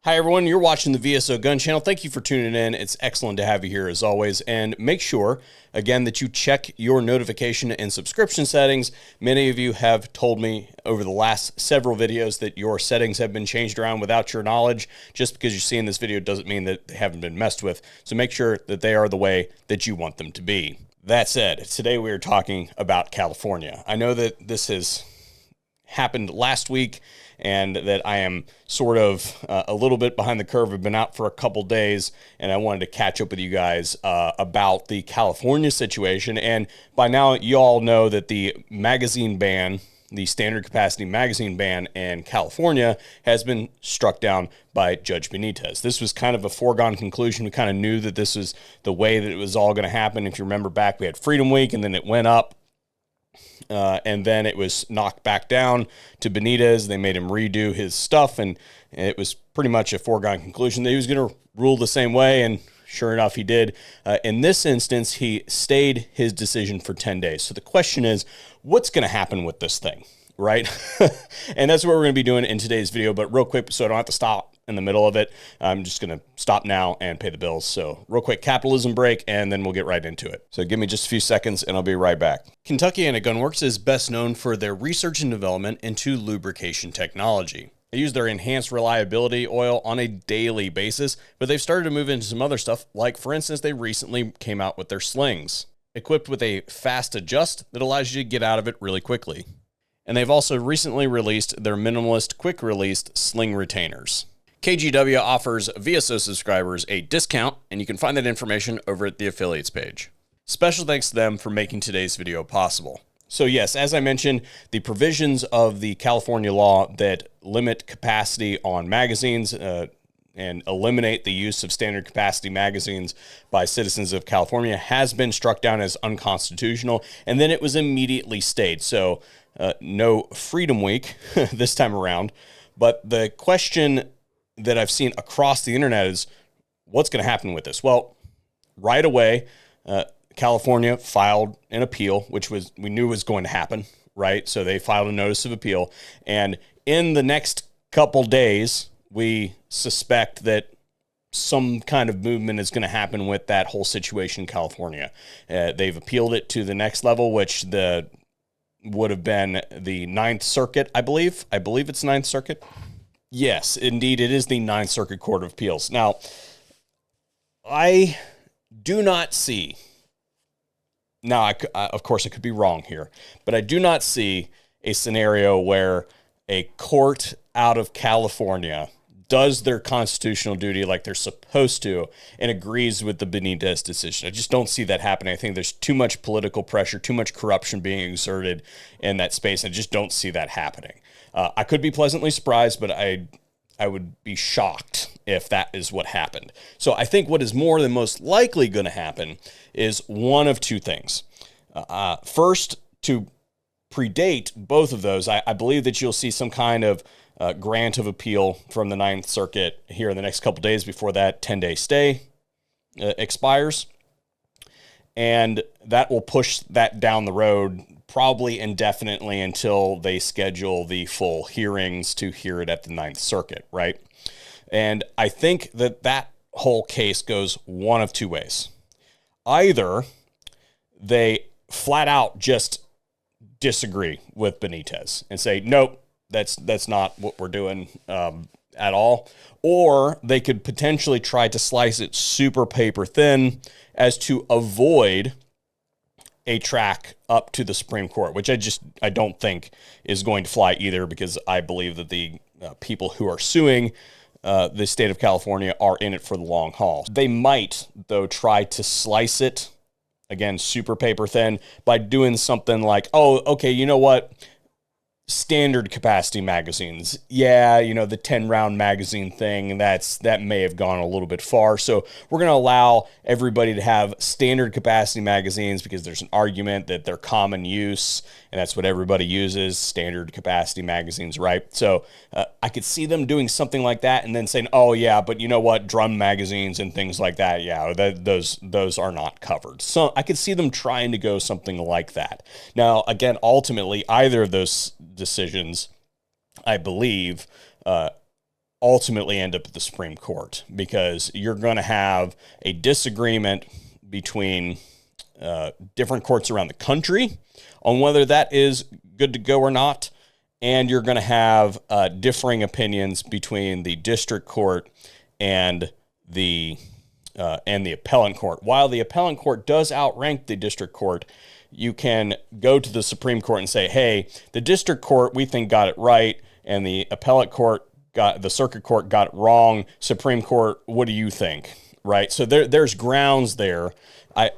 Hi everyone, you're watching the VSO Gun Channel. Thank you for tuning in. It's excellent to have you here as always. And make sure, again, that you check your notification and subscription settings. Many of you have told me over the last several videos that your settings have been changed around without your knowledge. Just because you're seeing this video doesn't mean that they haven't been messed with. So make sure that they are the way that you want them to be. That said, today we are talking about California. I know that this has happened last week and that I am sort of a little bit behind the curve. I've been out for a couple days and I wanted to catch up with you guys about the California situation. And by now you all know that the magazine ban, the standard capacity magazine ban in California has been struck down by Judge Benitez. This was kind of a foregone conclusion. We kind of knew that this was the way that it was all going to happen. If you remember back, we had Freedom Week and then it went up. And then it was knocked back down to Benitez. They made him redo his stuff, and it was pretty much a foregone conclusion that he was going to rule the same way, and sure enough, he did. In this instance, he stayed his decision for 10 days. So the question is, what's going to happen with this thing, right? And that's what we're going to be doing in today's video, but real quick, so I don't have to stop in the middle of it, I'm just going to stop now and pay the bills. So real quick capitalism break, and then we'll get right into it. So give me just a few seconds and I'll be right back. Kentuckiana Gunworks is best known for their research and development into lubrication technology. They use their enhanced reliability oil on a daily basis, but they've started to move into some other stuff. Like for instance, they recently came out with their slings, equipped with a fast adjust that allows you to get out of it really quickly. And they've also recently released their minimalist quick released sling retainers. KGW offers VSO subscribers a discount, and you can find that information over at the affiliates page. Special thanks to them for making today's video possible. So yes, as I mentioned, the provisions of the California law that limit capacity on magazines and eliminate the use of standard capacity magazines by citizens of California has been struck down as unconstitutional, and then it was immediately stayed. So no Freedom Week this time around, but the question that I've seen across the internet is what's going to happen with this? Well, right away, California filed an appeal, which we knew was going to happen, right? So they filed a notice of appeal. And in the next couple days, we suspect that some kind of movement is going to happen with that whole situation in California. They've appealed it to the next level, which would have been the Ninth Circuit, I believe. I believe it's Ninth Circuit. Yes, indeed, it is the Ninth Circuit Court of Appeals. Now, I do not see, of course, I could be wrong here, but I do not see a scenario where a court out of California does their constitutional duty like they're supposed to and agrees with the Benitez decision. I just don't see that happening. I think there's too much political pressure, too much corruption being exerted in that space. I just don't see that happening. I could be pleasantly surprised, but I would be shocked if that is what happened. So I think what is more than most likely going to happen is one of two things. First, to predate both of those, I believe that you'll see some kind of grant of appeal from the Ninth Circuit here in the next couple days before that 10-day stay expires. And that will push that down the road probably indefinitely until they schedule the full hearings to hear it at the Ninth Circuit, right? And I think that whole case goes one of two ways. Either they flat out just disagree with Benitez and say, nope, that's not what we're doing at all. Or they could potentially try to slice it super paper thin as to avoid a track up to the Supreme Court, which I don't think is going to fly either, because I believe that the people who are suing the state of California are in it for the long haul. They might, though, try to slice it, again, super paper thin, by doing something like, oh, okay, you know what? Standard capacity magazines. Yeah, the 10-round magazine thing, that may have gone a little bit far. So we're going to allow everybody to have standard capacity magazines because there's an argument that they're common use, and that's what everybody uses, standard capacity magazines, right? So I could see them doing something like that and then saying, oh yeah, but you know what? Drum magazines and things like that, yeah, those are not covered. So I could see them trying to go something like that. Now, again, ultimately, either of those decisions, I believe, ultimately end up at the Supreme Court, because you're going to have a disagreement between different courts around the country on whether that is good to go or not. And you're going to have differing opinions between the district court and the appellant court. While the appellant court does outrank the district court, you can go to the Supreme Court and say, hey, the district court, we think, got it right, and the appellate court, the circuit court, got it wrong. Supreme Court, what do you think? Right? So there's grounds there.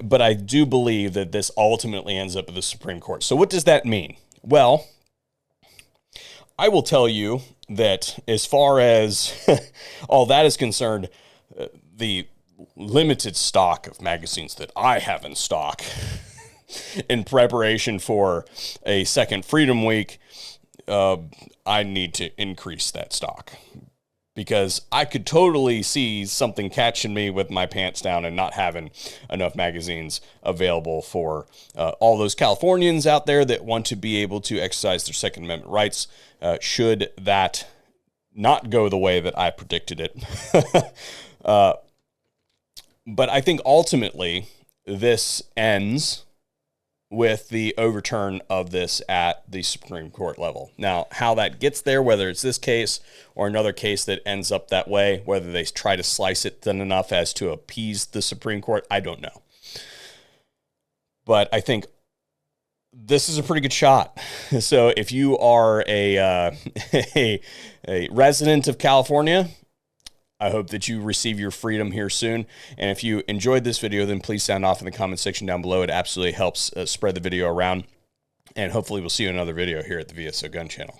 But I do believe that this ultimately ends up at the Supreme Court. So what does that mean? Well, I will tell you that as far as all that is concerned, the limited stock of magazines that I have in stock in preparation for a second Freedom Week, I need to increase that stock, because I could totally see something catching me with my pants down and not having enough magazines available for all those Californians out there that want to be able to exercise their Second Amendment rights, should that not go the way that I predicted it. But I think ultimately this ends with the overturn of this at the Supreme Court level. Now, how that gets there, whether it's this case or another case that ends up that way, whether they try to slice it thin enough as to appease the Supreme Court, I don't know. But I think this is a pretty good shot. So if you are a resident of California, I hope that you receive your freedom here soon. And if you enjoyed this video, then please sound off in the comment section down below. It absolutely helps spread the video around. And hopefully we'll see you in another video here at the VSO Gun Channel.